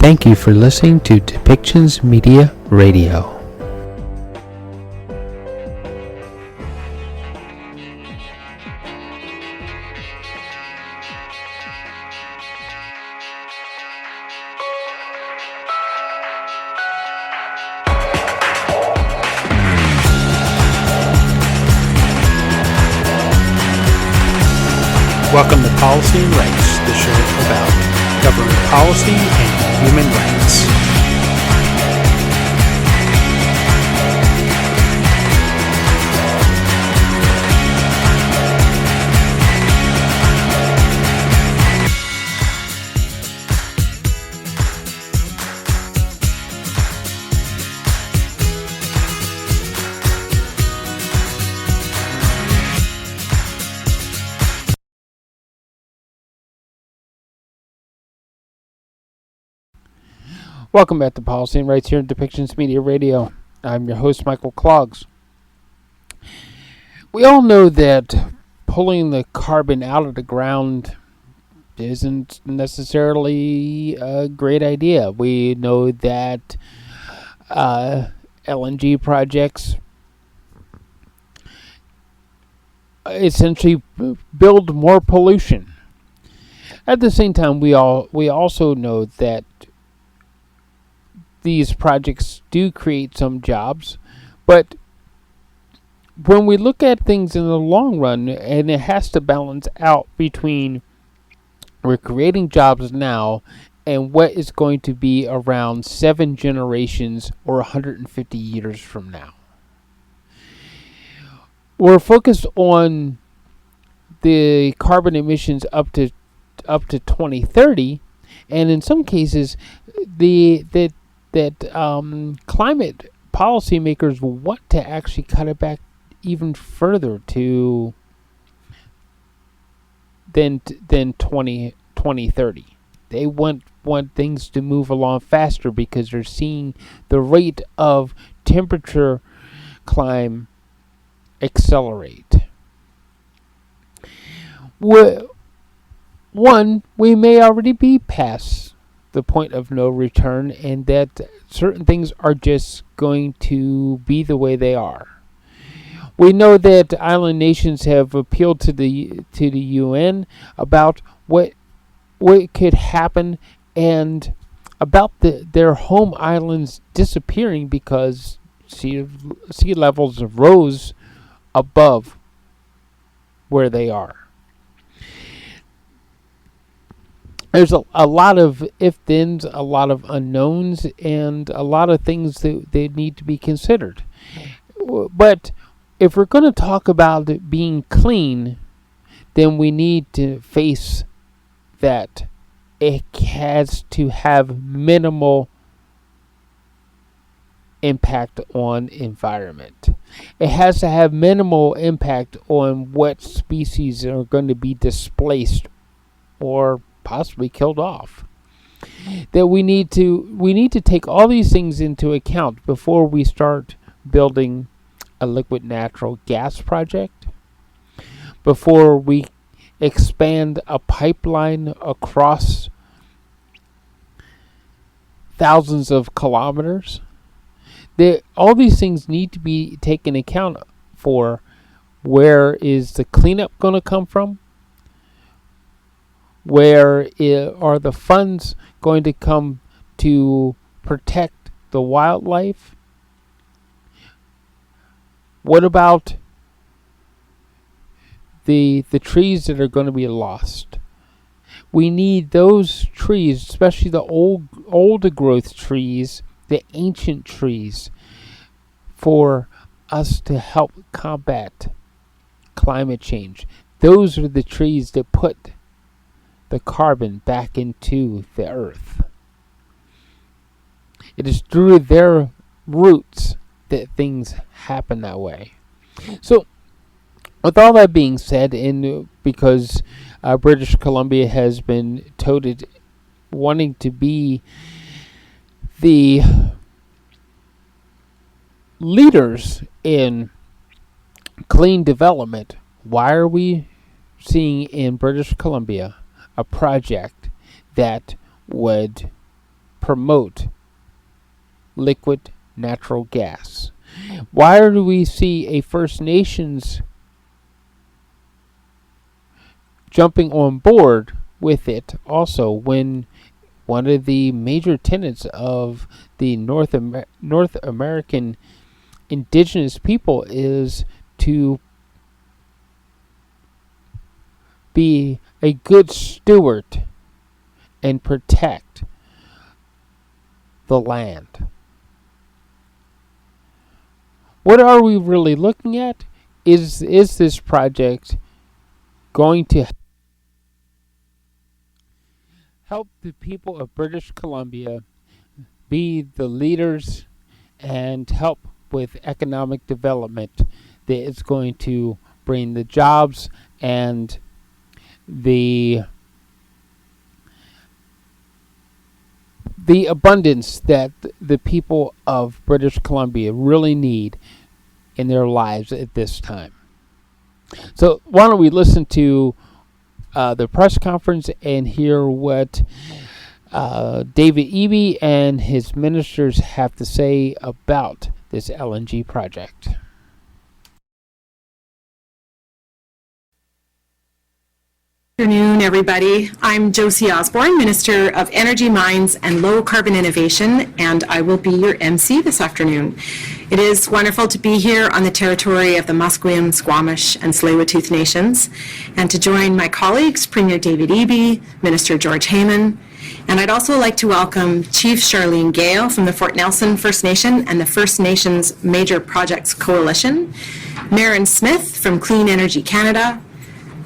Thank you for listening to Depictions Media Radio. Welcome to Policy and Rights, the show about government policy and human rights. Welcome back to Policy and Rights here in Depictions Media Radio. I'm your host, Michael Clogs. We all know that pulling the carbon out of the ground isn't necessarily a great idea. We know that LNG projects essentially build more pollution. At the same time, we also know that these projects do create some jobs, but when we look at things in the long run, and it has to balance out between we're creating jobs now and what is going to be around 7 generations or 150 years from now. We're focused on the carbon emissions up to 2030, and in some cases that climate policymakers want to actually cut it back even further to than 2030. They want things to move along faster because they're seeing the rate of temperature climb accelerate. One, we may already be past the point of no return, and that certain things are just going to be the way they are. We know that island nations have appealed to the UN about what could happen and about their home islands disappearing because sea levels rose above where they are. There's a lot of if-thens, a lot of unknowns, and a lot of things that they need to be considered. But if we're going to talk about it being clean, then we need to face that it has to have minimal impact on environment. It has to have minimal impact on what species are going to be displaced or possibly killed off. That we need to take all these things into account before we start building a liquid natural gas project, before we expand a pipeline across thousands of kilometers. All these things need to be taken account for. Where is the cleanup going to come from? Where are the funds going to come to protect the wildlife? What about the trees that are going to be lost? We need those trees, especially the older growth trees, the ancient trees, for us to help combat climate change. Those are the trees that put the carbon back into the earth. It is through their roots that things happen that way. So, with all that being said, and because British Columbia has been touted wanting to be the leaders in clean development, why are we seeing in British Columbia a project that would promote liquid natural gas? Why do we see a First Nations jumping on board with it also, when one of the major tenets of the North American indigenous people is to be a good steward and protect the land? What are we really looking at? Is this project going to help the people of British Columbia be the leaders and help with economic development that is going to bring the jobs and the abundance that the people of British Columbia really need in their lives at this time? So why don't we listen to the press conference and hear what David Eby and his ministers have to say about this LNG project. Good afternoon, everybody. I'm Josie Osborne, Minister of Energy, Mines, and Low Carbon Innovation, and I will be your MC this afternoon. It is wonderful to be here on the territory of the Musqueam, Squamish, and Tsleil-Waututh Nations, and to join my colleagues, Premier David Eby, Minister George Heyman, and I'd also like to welcome Chief Charlene Gale from the Fort Nelson First Nation and the First Nations Major Projects Coalition, Maren Smith from Clean Energy Canada,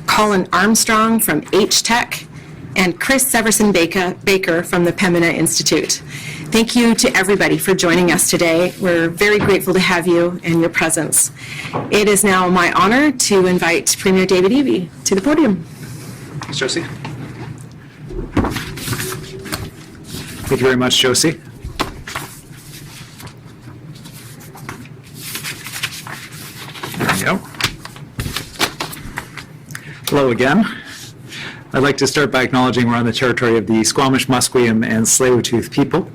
Colin Armstrong from H-Tech, and Chris Severson Baker from the Pembina Institute. Thank you to everybody for joining us today. We're very grateful to have you and your presence. It is now my honor to invite Premier David Eby to the podium. Thanks, Josie. Thank you very much, Josie. There you go. Hello again. I'd like to start by acknowledging we're on the territory of the Squamish, Musqueam, and Tsleil-Waututh people.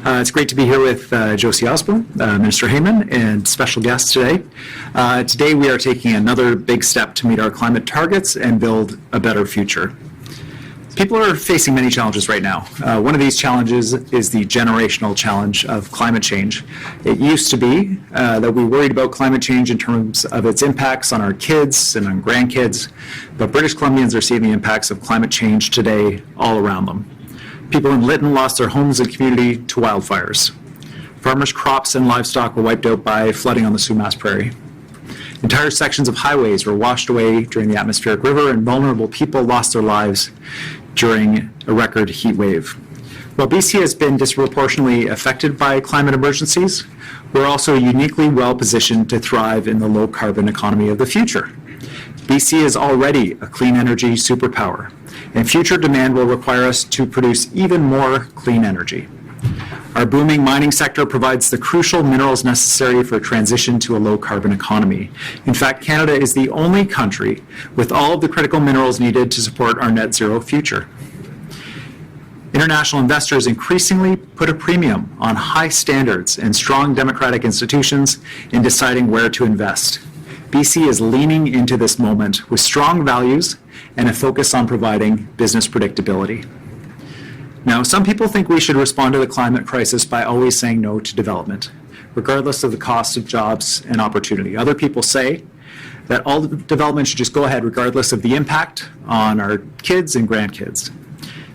It's great to be here with Josie Osborne, Minister Heyman, and special guests today. Today we are taking another big step to meet our climate targets and build a better future. People are facing many challenges right now. One of these challenges is the generational challenge of climate change. It used to be that we worried about climate change in terms of its impacts on our kids and on grandkids, but British Columbians are seeing the impacts of climate change today all around them. People in Lytton lost their homes and community to wildfires. Farmers' crops and livestock were wiped out by flooding on the Sumas Prairie. Entire sections of highways were washed away during the atmospheric river, and vulnerable people lost their lives during a record heat wave. While BC has been disproportionately affected by climate emergencies, we're also uniquely well positioned to thrive in the low carbon economy of the future. BC is already a clean energy superpower, and future demand will require us to produce even more clean energy. Our booming mining sector provides the crucial minerals necessary for transition to a low-carbon economy. In fact, Canada is the only country with all of the critical minerals needed to support our net zero future. International investors increasingly put a premium on high standards and strong democratic institutions in deciding where to invest. BC is leaning into this moment with strong values and a focus on providing business predictability. Now, some people think we should respond to the climate crisis by always saying no to development, regardless of the cost of jobs and opportunity. Other people say that all development should just go ahead regardless of the impact on our kids and grandkids.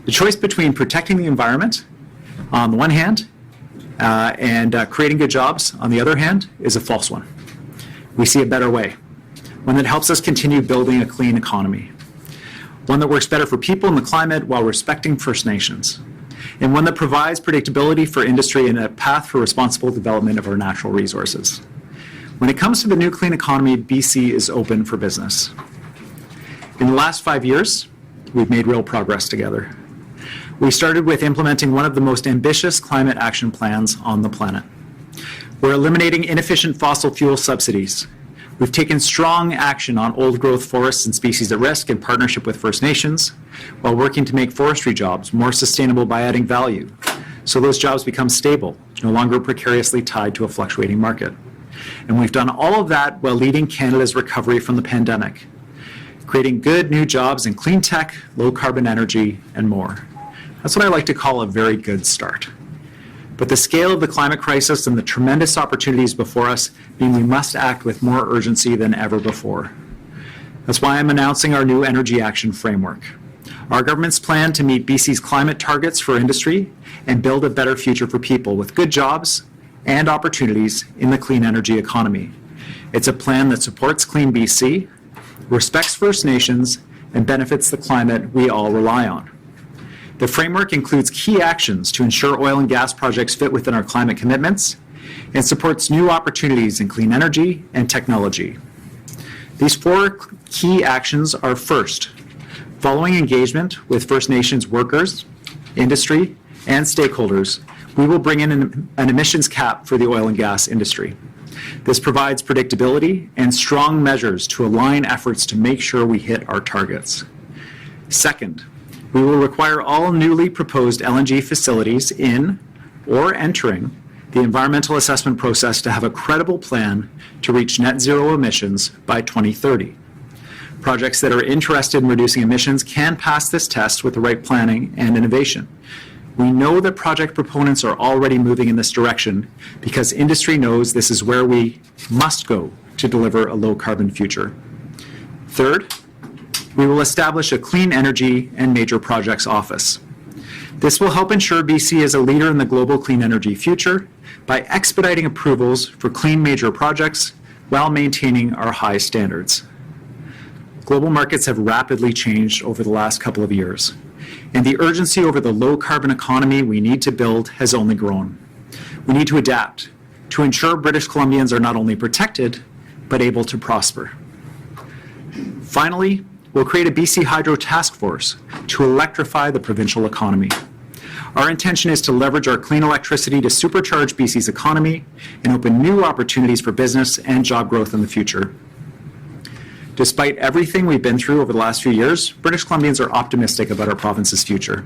The choice between protecting the environment on the one hand and creating good jobs on the other hand is a false one. We see a better way, one that helps us continue building a clean economy, one that works better for people and the climate while respecting First Nations, and one that provides predictability for industry and a path for responsible development of our natural resources. When it comes to the new clean economy, BC is open for business. In the last 5 years, we've made real progress together. We started with implementing one of the most ambitious climate action plans on the planet. We're eliminating inefficient fossil fuel subsidies. We've taken strong action on old-growth forests and species at risk in partnership with First Nations, while working to make forestry jobs more sustainable by adding value, so those jobs become stable, no longer precariously tied to a fluctuating market. And we've done all of that while leading Canada's recovery from the pandemic, creating good new jobs in clean tech, low carbon energy, and more. That's what I like to call a very good start. But the scale of the climate crisis and the tremendous opportunities before us mean we must act with more urgency than ever before. That's why I'm announcing our new Energy Action Framework. Our government's plan to meet BC's climate targets for industry and build a better future for people with good jobs and opportunities in the clean energy economy. It's a plan that supports Clean BC, respects First Nations, and benefits the climate we all rely on. The framework includes key actions to ensure oil and gas projects fit within our climate commitments and supports new opportunities in clean energy and technology. These 4 key actions are: first, following engagement with First Nations workers, industry, and stakeholders, we will bring in an emissions cap for the oil and gas industry. This provides predictability and strong measures to align efforts to make sure we hit our targets. Second, we will require all newly proposed LNG facilities in or entering the environmental assessment process to have a credible plan to reach net zero emissions by 2030. Projects that are interested in reducing emissions can pass this test with the right planning and innovation. We know that project proponents are already moving in this direction because industry knows this is where we must go to deliver a low carbon future. Third, we will establish a Clean Energy and Major Projects Office. This will help ensure BC is a leader in the global clean energy future by expediting approvals for clean major projects while maintaining our high standards. Global markets have rapidly changed over the last couple of years, and the urgency over the low carbon economy we need to build has only grown. We need to adapt to ensure British Columbians are not only protected, but able to prosper. Finally, we'll create a BC Hydro Task Force to electrify the provincial economy. Our intention is to leverage our clean electricity to supercharge BC's economy and open new opportunities for business and job growth in the future. Despite everything we've been through over the last few years, British Columbians are optimistic about our province's future.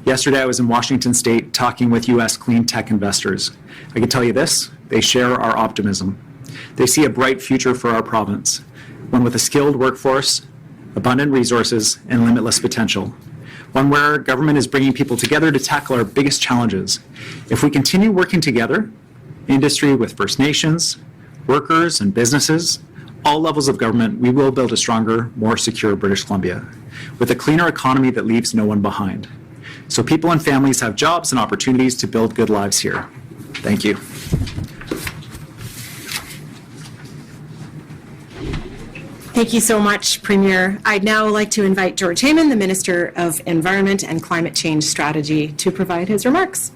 Yesterday, I was in Washington State talking with U.S. clean tech investors. I can tell you this, they share our optimism. They see a bright future for our province, one with a skilled workforce, abundant resources, and limitless potential. One where our government is bringing people together to tackle our biggest challenges. If we continue working together, industry with First Nations, workers and businesses, all levels of government, we will build a stronger, more secure British Columbia with a cleaner economy that leaves no one behind. So people and families have jobs and opportunities to build good lives here. Thank you. Thank you so much, Premier. I'd now like to invite George Heyman, the Minister of Environment and Climate Change Strategy, to provide his remarks.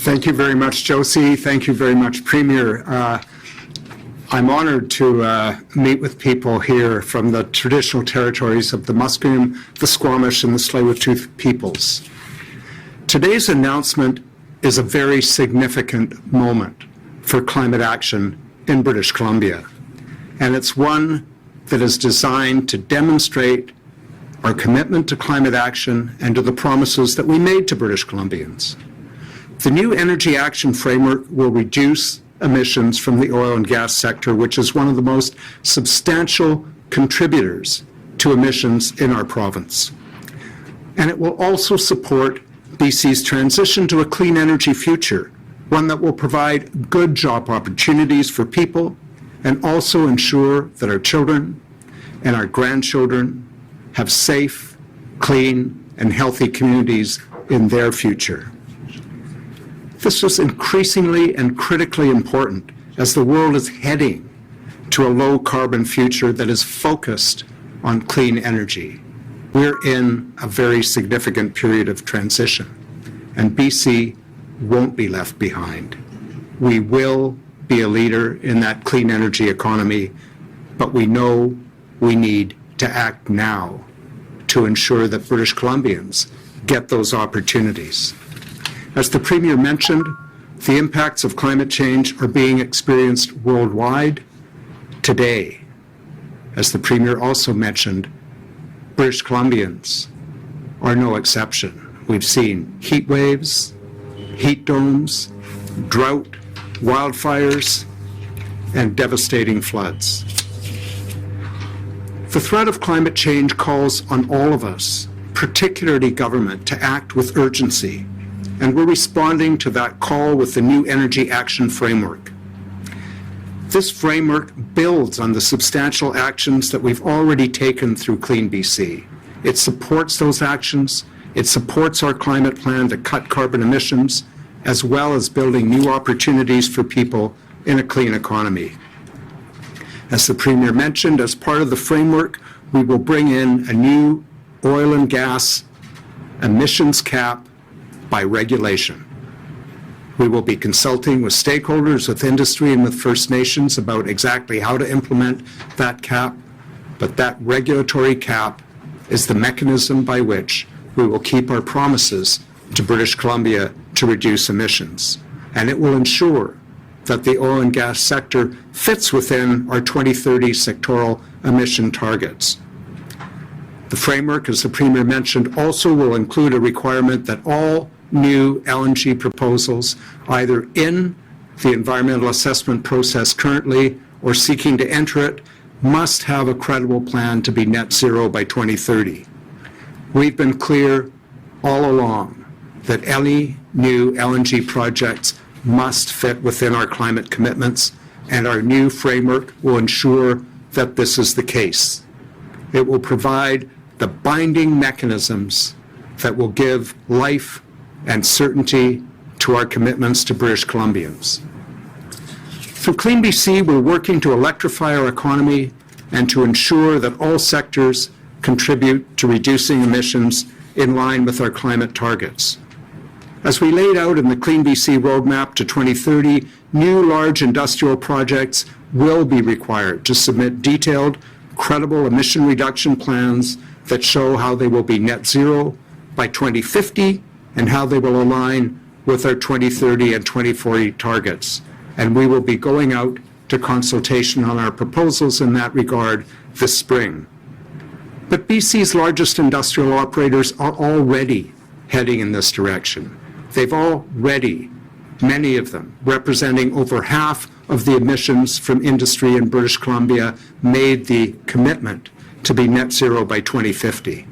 Thank you very much, Josie. Thank you very much, Premier. I'm honored to meet with people here from the traditional territories of the Musqueam, the Squamish, and the Tsleil-Waututh peoples. Today's announcement is a very significant moment for climate action in British Columbia, and it's one that is designed to demonstrate our commitment to climate action and to the promises that we made to British Columbians. The new Energy Action Framework will reduce emissions from the oil and gas sector, which is one of the most substantial contributors to emissions in our province. And it will also support BC's transition to a clean energy future, one that will provide good job opportunities for people and also ensure that our children and our grandchildren have safe, clean, and healthy communities in their future. This is increasingly and critically important as the world is heading to a low-carbon future that is focused on clean energy. We're in a very significant period of transition, and BC won't be left behind. We will be a leader in that clean energy economy, but we know we need to act now to ensure that British Columbians get those opportunities. As the Premier mentioned, the impacts of climate change are being experienced worldwide today. As the Premier also mentioned, British Columbians are no exception. We've seen heat waves, heat domes, drought, wildfires, and devastating floods. The threat of climate change calls on all of us, particularly government, to act with urgency, and we're responding to that call with the new Energy Action Framework. This framework builds on the substantial actions that we've already taken through Clean BC. It supports those actions, it supports our climate plan to cut carbon emissions, as well as building new opportunities for people in a clean economy. As the Premier mentioned, as part of the framework, we will bring in a new oil and gas emissions cap by regulation. We will be consulting with stakeholders, with industry, and with First Nations about exactly how to implement that cap, but that regulatory cap is the mechanism by which we will keep our promises to British Columbia to reduce emissions. And it will ensure that the oil and gas sector fits within our 2030 sectoral emission targets. The framework, as the Premier mentioned, also will include a requirement that all new LNG proposals, either in the environmental assessment process currently or seeking to enter it, must have a credible plan to be net zero by 2030. We've been clear all along that any new LNG projects must fit within our climate commitments, and our new framework will ensure that this is the case. It will provide the binding mechanisms that will give life and certainty to our commitments to British Columbians. Through Clean BC, we're working to electrify our economy and to ensure that all sectors contribute to reducing emissions in line with our climate targets. As we laid out in the Clean BC roadmap to 2030, new large industrial projects will be required to submit detailed, credible emission reduction plans that show how they will be net zero by 2050 and how they will align with our 2030 and 2040 targets. And we will be going out to consultation on our proposals in that regard this spring. But BC's largest industrial operators are already heading in this direction. They've already, many of them, representing over half of the emissions from industry in British Columbia, made the commitment to be net zero by 2050.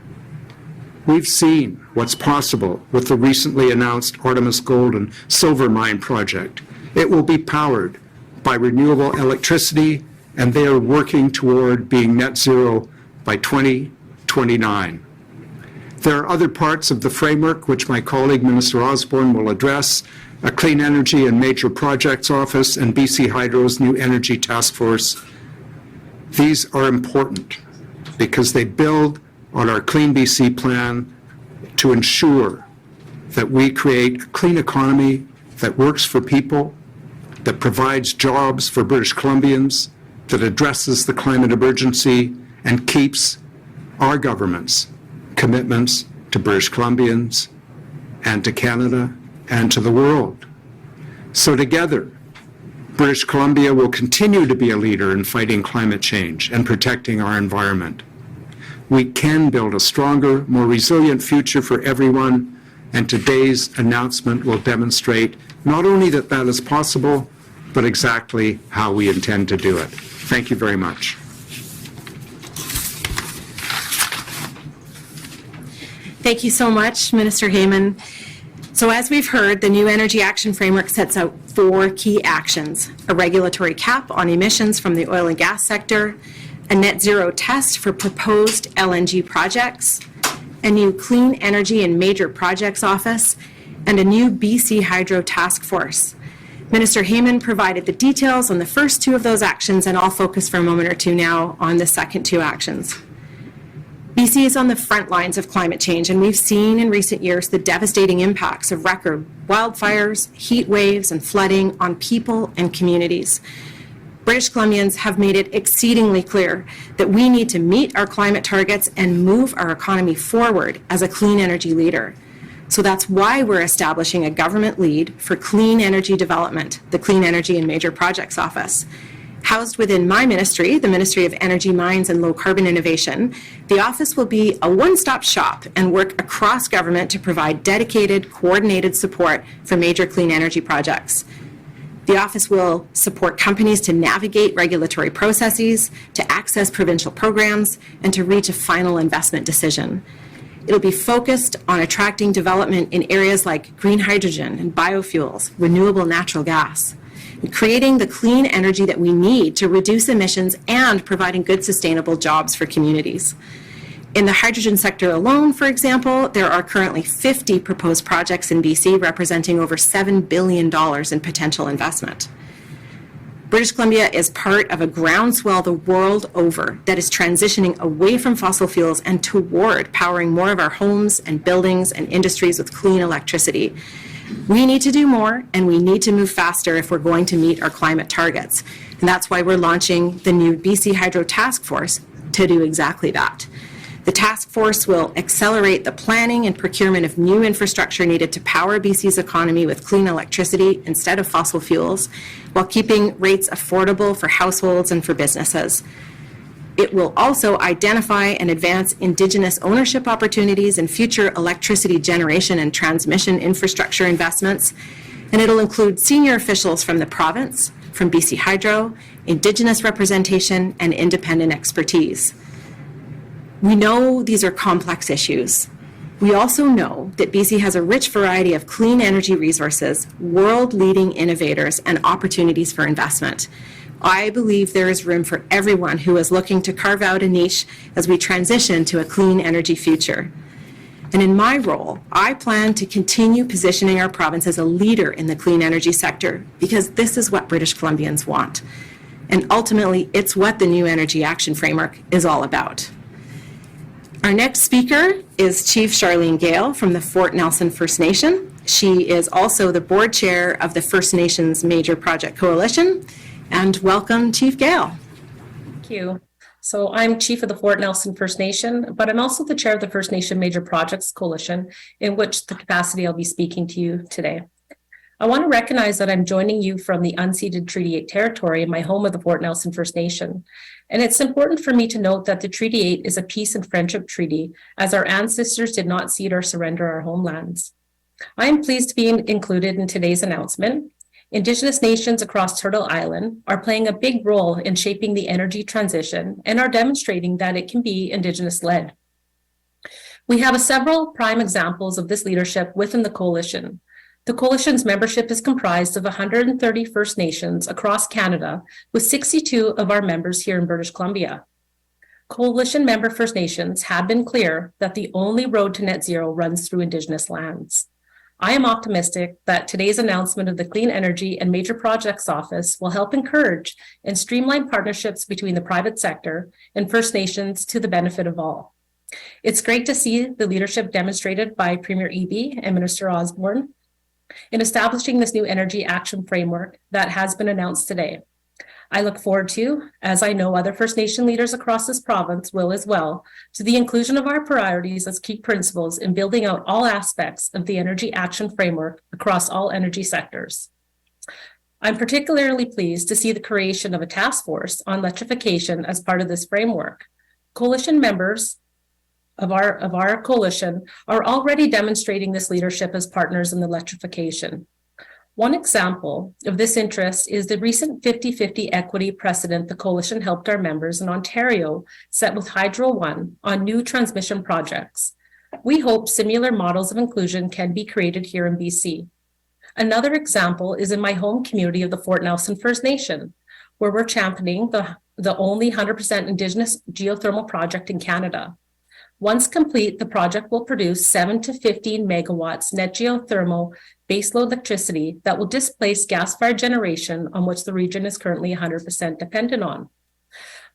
We've seen what's possible with the recently announced Artemis Gold and Silver Mine project. It will be powered by renewable electricity, and they are working toward being net zero by 2029. There are other parts of the framework which my colleague, Minister Osborne, will address, a Clean Energy and Major Projects Office and BC Hydro's new Energy Task Force. These are important because they build on our Clean BC plan to ensure that we create a clean economy that works for people, that provides jobs for British Columbians, that addresses the climate emergency, and keeps our government's commitments to British Columbians and to Canada and to the world. So together, British Columbia will continue to be a leader in fighting climate change and protecting our environment. We can build a stronger, more resilient future for everyone, and today's announcement will demonstrate not only that that is possible, but exactly how we intend to do it. Thank you very much. Thank you so much, Minister Heyman. So as we've heard, the new Energy Action Framework sets out 4 key actions: a regulatory cap on emissions from the oil and gas sector, a net zero test for proposed LNG projects, a new Clean Energy and Major Projects Office, and a new BC Hydro Task Force. Minister Heyman provided the details on the first 2 of those actions, and I'll focus for a moment or two now on the second 2 actions. BC is on the front lines of climate change, and we've seen in recent years the devastating impacts of record wildfires, heat waves, and flooding on people and communities. British Columbians have made it exceedingly clear that we need to meet our climate targets and move our economy forward as a clean energy leader. So that's why we're establishing a government lead for clean energy development, the Clean Energy and Major Projects Office. Housed within my ministry, the Ministry of Energy, Mines and Low Carbon Innovation, the office will be a one-stop shop and work across government to provide dedicated, coordinated support for major clean energy projects. The office will support companies to navigate regulatory processes, to access provincial programs, and to reach a final investment decision. It'll be focused on attracting development in areas like green hydrogen and biofuels, renewable natural gas, and creating the clean energy that we need to reduce emissions and providing good sustainable jobs for communities. In the hydrogen sector alone, for example, there are currently 50 proposed projects in BC representing over $7 billion in potential investment. British Columbia is part of a groundswell the world over that is transitioning away from fossil fuels and toward powering more of our homes and buildings and industries with clean electricity. We need to do more, and we need to move faster if we're going to meet our climate targets. And that's why we're launching the new BC Hydro Task Force to do exactly that. The task force will accelerate the planning and procurement of new infrastructure needed to power BC's economy with clean electricity instead of fossil fuels, while keeping rates affordable for households and for businesses. It will also identify and advance Indigenous ownership opportunities in future electricity generation and transmission infrastructure investments, and it'll include senior officials from the province, from BC Hydro, Indigenous representation, and independent expertise. We know these are complex issues. We also know that BC has a rich variety of clean energy resources, world-leading innovators, and opportunities for investment. I believe there is room for everyone who is looking to carve out a niche as we transition to a clean energy future. And in my role, I plan to continue positioning our province as a leader in the clean energy sector because this is what British Columbians want. And ultimately, it's what the new Energy Action Framework is all about. Our next speaker is Chief Charlene Gale from the Fort Nelson First Nation. She is also the board chair of the First Nations Major Project Coalition. And welcome, Chief Gale. Thank you. So I'm Chief of the Fort Nelson First Nation, but I'm also the chair of the First Nation Major Projects Coalition, in which the capacity I'll be speaking to you today. I want to recognize that I'm joining you from the unceded Treaty 8 territory in my home of the Fort Nelson First Nation. And it's important for me to note that the Treaty 8 is a peace and friendship treaty, as our ancestors did not cede or surrender our homelands. I am pleased to be included in today's announcement. Indigenous nations across Turtle Island are playing a big role in shaping the energy transition and are demonstrating that it can be Indigenous-led. We have several prime examples of this leadership within the coalition. The coalition's membership is comprised of 130 First Nations across Canada, with 62 of our members here in British Columbia. Coalition member First Nations have been clear that the only road to net zero runs through Indigenous lands. I am optimistic that today's announcement of the Clean Energy and Major Projects Office will help encourage and streamline partnerships between the private sector and First Nations to the benefit of all. It's great to see the leadership demonstrated by Premier Eby and Minister Osborne in establishing this new energy action framework that has been announced today. I look forward to, as I know other First Nation leaders across this province will as well, to the inclusion of our priorities as key principles in building out all aspects of the energy action framework across all energy sectors. I'm particularly pleased to see the creation of a task force on electrification as part of this framework. Coalition members of our coalition are already demonstrating this leadership as partners in electrification. One example of this interest is the recent 50-50 equity precedent the coalition helped our members in Ontario set with Hydro One on new transmission projects. We hope similar models of inclusion can be created here in BC. Another example is in my home community of the Fort Nelson First Nation, where we're championing the only 100% Indigenous geothermal project in Canada. Once complete, the project will produce 7 to 15 megawatts net geothermal baseload electricity that will displace gas-fired generation on which the region is currently 100% dependent on.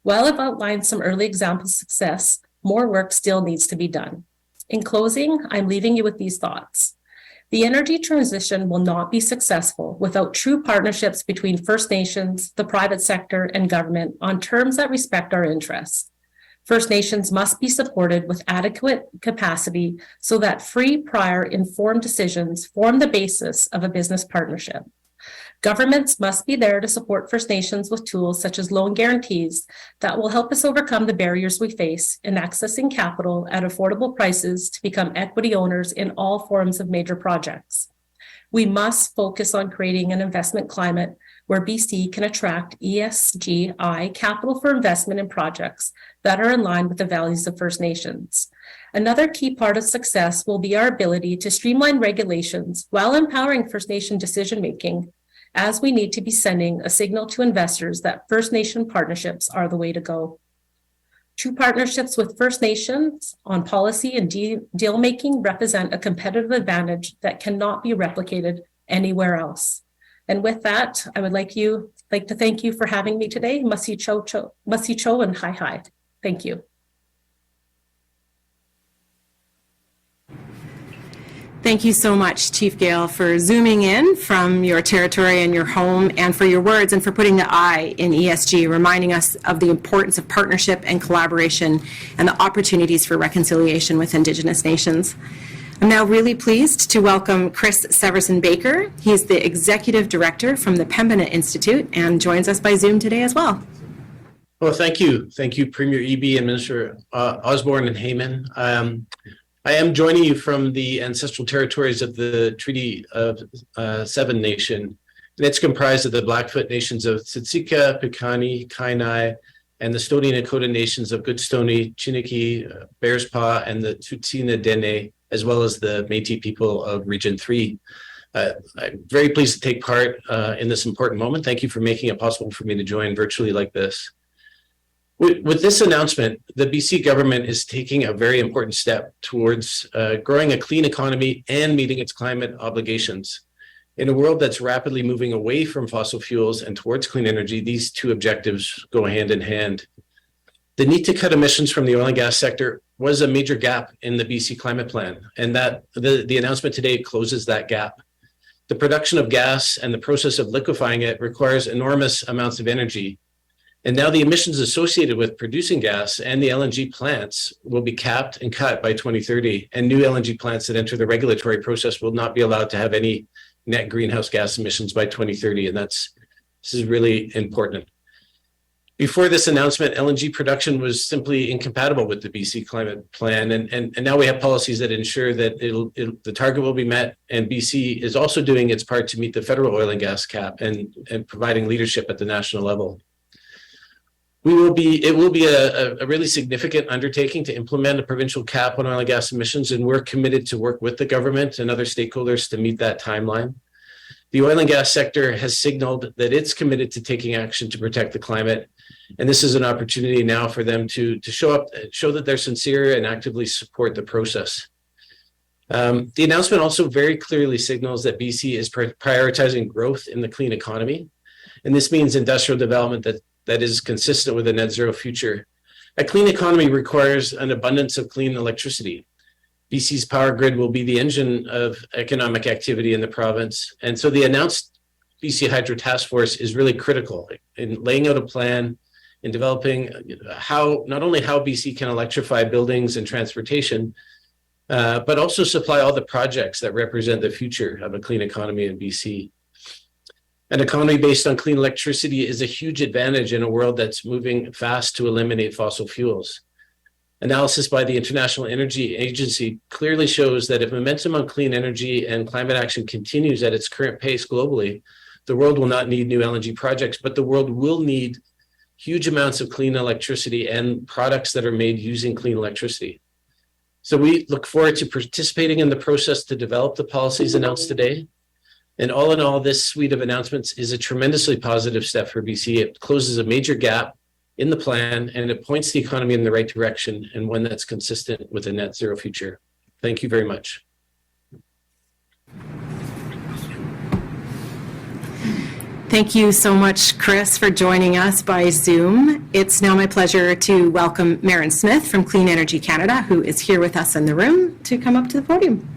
While I've outlined some early examples of success, more work still needs to be done. In closing, I'm leaving you with these thoughts. The energy transition will not be successful without true partnerships between First Nations, the private sector, and government on terms that respect our interests. First Nations must be supported with adequate capacity so that free, prior, informed decisions form the basis of a business partnership. Governments must be there to support First Nations with tools such as loan guarantees that will help us overcome the barriers we face in accessing capital at affordable prices to become equity owners in all forms of major projects. We must focus on creating an investment climate where BC can attract ESGI capital for investment in projects that are in line with the values of First Nations. Another key part of success will be our ability to streamline regulations while empowering First Nation decision-making, as we need to be sending a signal to investors that First Nation partnerships are the way to go. True partnerships with First Nations on policy and deal-making represent a competitive advantage that cannot be replicated anywhere else. And with that, I would like to thank you for having me today. Masi cho and hi hi. Thank you. Thank you so much, Chief Gale, for zooming in from your territory and your home, and for your words and for putting the I in ESG, reminding us of the importance of partnership and collaboration and the opportunities for reconciliation with Indigenous nations. I'm now really pleased to welcome Chris Severson-Baker. He's the Executive Director from the Pembina Institute and joins us by Zoom today as well. Well, thank you. Thank you, Premier Eby and Minister Osborne and Heyman. I am joining you from the ancestral territories of the Treaty of Seven Nation, and it's comprised of the Blackfoot nations of Siksika, Piikani, Kainai, and the Stoney Nakoda nations of Goodstoney, Chiniki, Bearspaw, and the Tsuut'ina Dene, as well as the Métis people of Region 3. I'm very pleased to take part in this important moment. Thank you for making it possible for me to join virtually like this. With this announcement, the BC government is taking a very important step towards growing a clean economy and meeting its climate obligations. In a world that's rapidly moving away from fossil fuels and towards clean energy, these two objectives go hand in hand. The need to cut emissions from the oil and gas sector was a major gap in the BC climate plan, and that the announcement today closes that gap. The production of gas and the process of liquefying it requires enormous amounts of energy. And now the emissions associated with producing gas and the LNG plants will be capped and cut by 2030. And new LNG plants that enter the regulatory process will not be allowed to have any net greenhouse gas emissions by 2030. And this is really important. Before this announcement, LNG production was simply incompatible with the BC climate plan. And now we have policies that ensure that the target will be met. And BC is also doing its part to meet the federal oil and gas cap and providing leadership at the national level. It will be a really significant undertaking to implement a provincial cap on oil and gas emissions, and we're committed to work with the government and other stakeholders to meet that timeline. The oil and gas sector has signaled that it's committed to taking action to protect the climate, and this is an opportunity now for them to show that they're sincere and actively support the process. The announcement also very clearly signals that BC is prioritizing growth in the clean economy, and this means industrial development that is consistent with a net zero future. A clean economy requires an abundance of clean electricity. BC's power grid will be the engine of economic activity in the province. And so the announced BC Hydro Task Force is really critical in laying out a plan, in developing not only how BC can electrify buildings and transportation, but also supply all the projects that represent the future of a clean economy in BC. An economy based on clean electricity is a huge advantage in a world that's moving fast to eliminate fossil fuels. Analysis by the International Energy Agency clearly shows that if momentum on clean energy and climate action continues at its current pace globally, the world will not need new LNG projects, but the world will need huge amounts of clean electricity and products that are made using clean electricity. So we look forward to participating in the process to develop the policies announced today. And all in all, this suite of announcements is a tremendously positive step for BC. It closes a major gap in the plan, and it points the economy in the right direction, and one that's consistent with a net zero future. Thank you very much. Thank you so much, Chris, for joining us by Zoom. It's now my pleasure to welcome Maren Smith from Clean Energy Canada, who is here with us in the room, to come up to the podium.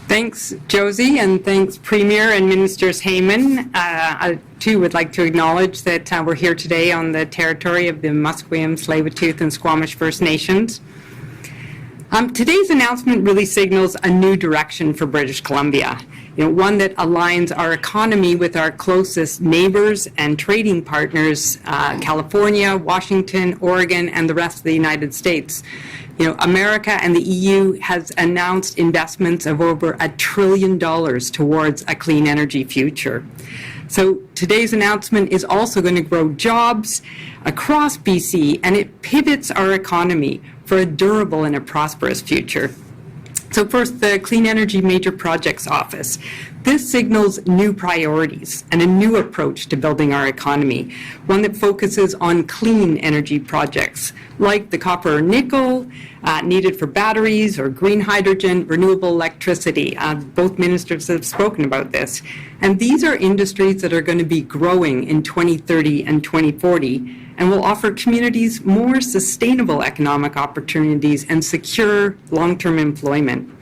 Thanks, Josie, and thanks, Premier and Ministers Heyman. I, too, would like to acknowledge that we're here today on the territory of the Musqueam, Tsleil-Waututh, and Squamish First Nations. Today's announcement really signals a new direction for British Columbia. one that aligns our economy with our closest neighbors and trading partners, California, Washington, Oregon, and the rest of the United States. America and the EU has announced investments of over $1 trillion towards a clean energy future. So today's announcement is also going to grow jobs across BC, and it pivots our economy for a durable and a prosperous future. So first, the Clean Energy Major Projects Office. This signals new priorities and a new approach to building our economy, one that focuses on clean energy projects like the copper or nickel needed for batteries or green hydrogen, renewable electricity. Both ministers have spoken about this. And these are industries that are going to be growing in 2030 and 2040 and will offer communities more sustainable economic opportunities and secure long-term employment.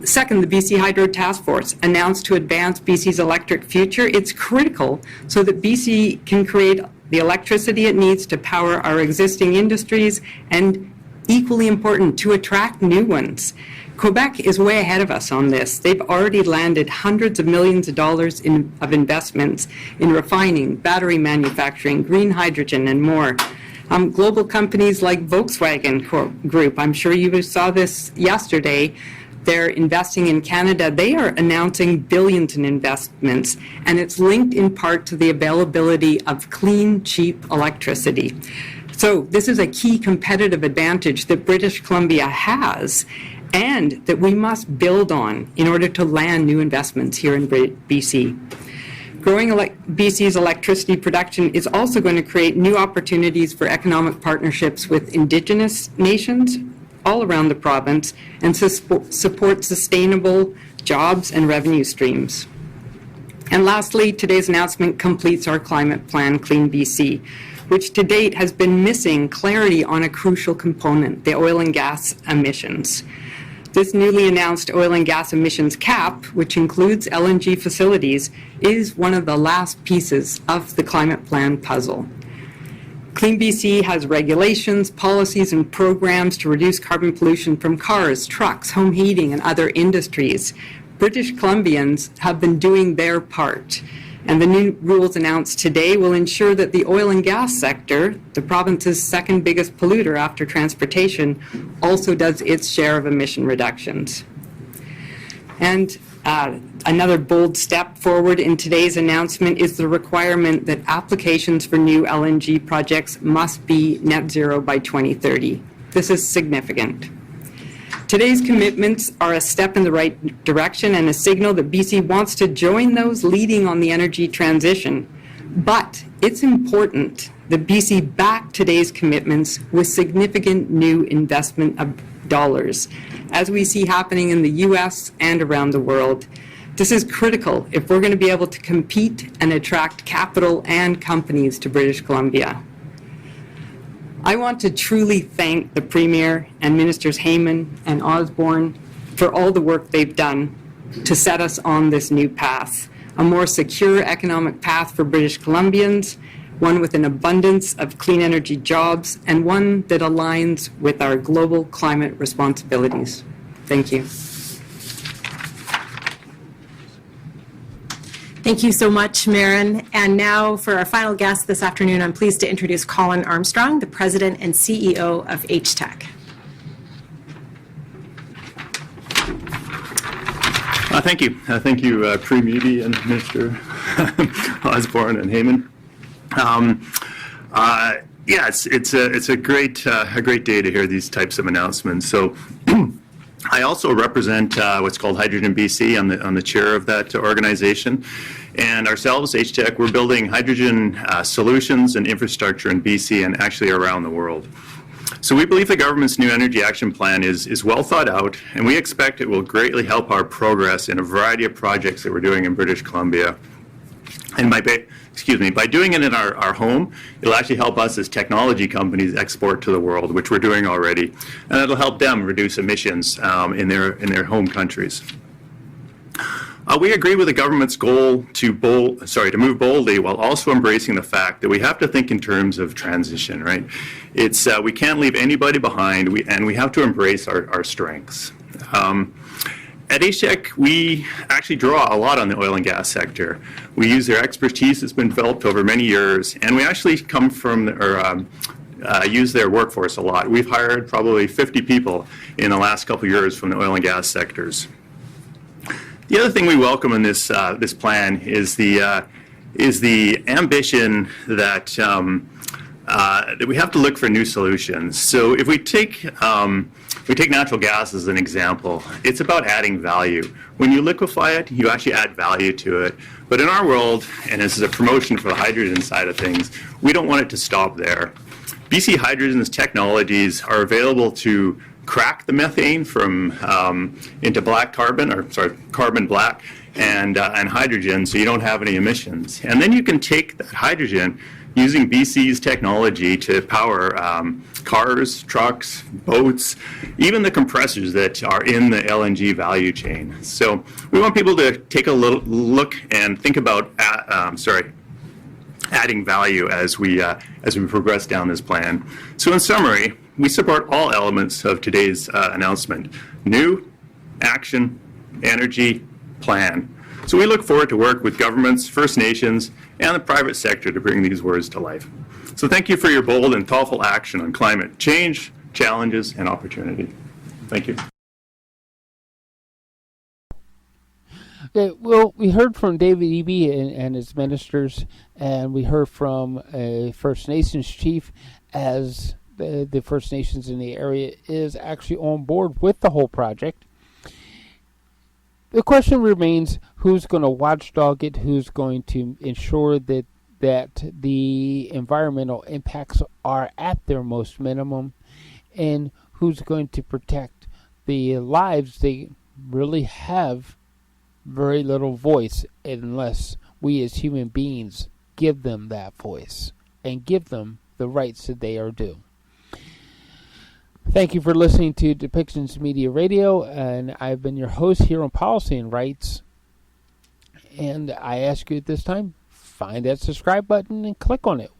Second, the BC Hydro Task Force announced to advance BC's electric future. It's critical so that BC can create the electricity it needs to power our existing industries, and equally important, to attract new ones. Quebec is way ahead of us on this. They've already landed hundreds of millions of dollars of investments in refining, battery manufacturing, green hydrogen, and more. Global companies like Volkswagen Group, I'm sure you saw this yesterday, they're investing in Canada. They are announcing billions in investments, and it's linked in part to the availability of clean, cheap electricity. So this is a key competitive advantage that British Columbia has and that we must build on in order to land new investments here in BC. Growing BC's electricity production is also going to create new opportunities for economic partnerships with Indigenous nations all around the province and support sustainable jobs and revenue streams. And lastly, today's announcement completes our climate plan, Clean BC, which to date has been missing clarity on a crucial component, the oil and gas emissions. This newly announced oil and gas emissions cap, which includes LNG facilities, is one of the last pieces of the climate plan puzzle. Clean BC has regulations, policies, and programs to reduce carbon pollution from cars, trucks, home heating, and other industries. British Columbians have been doing their part, and the new rules announced today will ensure that the oil and gas sector, the province's second biggest polluter after transportation, also does its share of emission reductions. And another bold step forward in today's announcement is the requirement that applications for new LNG projects must be net zero by 2030. This is significant. Today's commitments are a step in the right direction and a signal that BC wants to join those leading on the energy transition. But it's important that BC back today's commitments with significant new investment of dollars, as we see happening in the US and around the world. This is critical if we're going to be able to compete and attract capital and companies to British Columbia. I want to truly thank the Premier and Ministers Heyman and Osborne for all the work they've done to set us on this new path, a more secure economic path for British Columbians, one with an abundance of clean energy jobs, and one that aligns with our global climate responsibilities. Thank you. Thank you so much, Maren. And now for our final guest this afternoon, I'm pleased to introduce Colin Armstrong, the President and CEO of HTEC. Thank you. Thank you, Premier and Minister Osborne and Heyman. Yeah, it's a great day to hear these types of announcements. So I also represent what's called Hydrogen BC. I'm the chair of that organization. And ourselves, HTEC, we're building hydrogen solutions and infrastructure in BC and actually around the world. So we believe the government's new energy action plan is well thought out, and we expect it will greatly help our progress in a variety of projects that we're doing in British Columbia. And by doing it in our home, it'll actually help us as technology companies export to the world, which we're doing already, and it'll help them reduce emissions in their home countries. We agree with the government's goal to move boldly while also embracing the fact that we have to think in terms of transition, right? It's we can't leave anybody behind, and we have to embrace our strengths. At HTEC, we actually draw a lot on the oil and gas sector. We use their expertise that's been developed over many years, and we actually come from, use their workforce a lot. We've hired probably 50 people in the last couple of years from the oil and gas sectors. The other thing we welcome in this plan is the ambition that that we have to look for new solutions. So if we take natural gas as an example, it's about adding value. When you liquefy it, you actually add value to it. But in our world, and this is a promotion for the hydrogen side of things, we don't want it to stop there. BC Hydrogen's technologies are available to crack the methane from into carbon black and hydrogen, so you don't have any emissions. And then you can take that hydrogen using BC's technology to power cars, trucks, boats, even the compressors that are in the LNG value chain. So we want people to take a look and think about adding value as we progress down this plan. So in summary, we support all elements of today's announcement: new, action, energy, plan. So we look forward to work with governments, First Nations, and the private sector to bring these words to life. So thank you for your bold and thoughtful action on climate change, challenges, and opportunity. Thank you. Okay, well, we heard from David Eby and his ministers, and we heard from a First Nations chief, as the First Nations in the area is actually on board with the whole project. The question remains, who's going to watchdog it, who's going to ensure that the environmental impacts are at their most minimum, and who's going to protect the lives they really have very little voice unless we as human beings give them that voice and give them the rights that they are due. Thank you for listening to Depictions Media Radio, and I've been your host here on Policy and Rights. And I ask you at this time, find that subscribe button and click on it.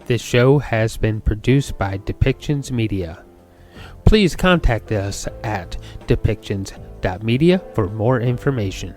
This show has been produced by Depictions Media. Please contact us at depictions.media for more information.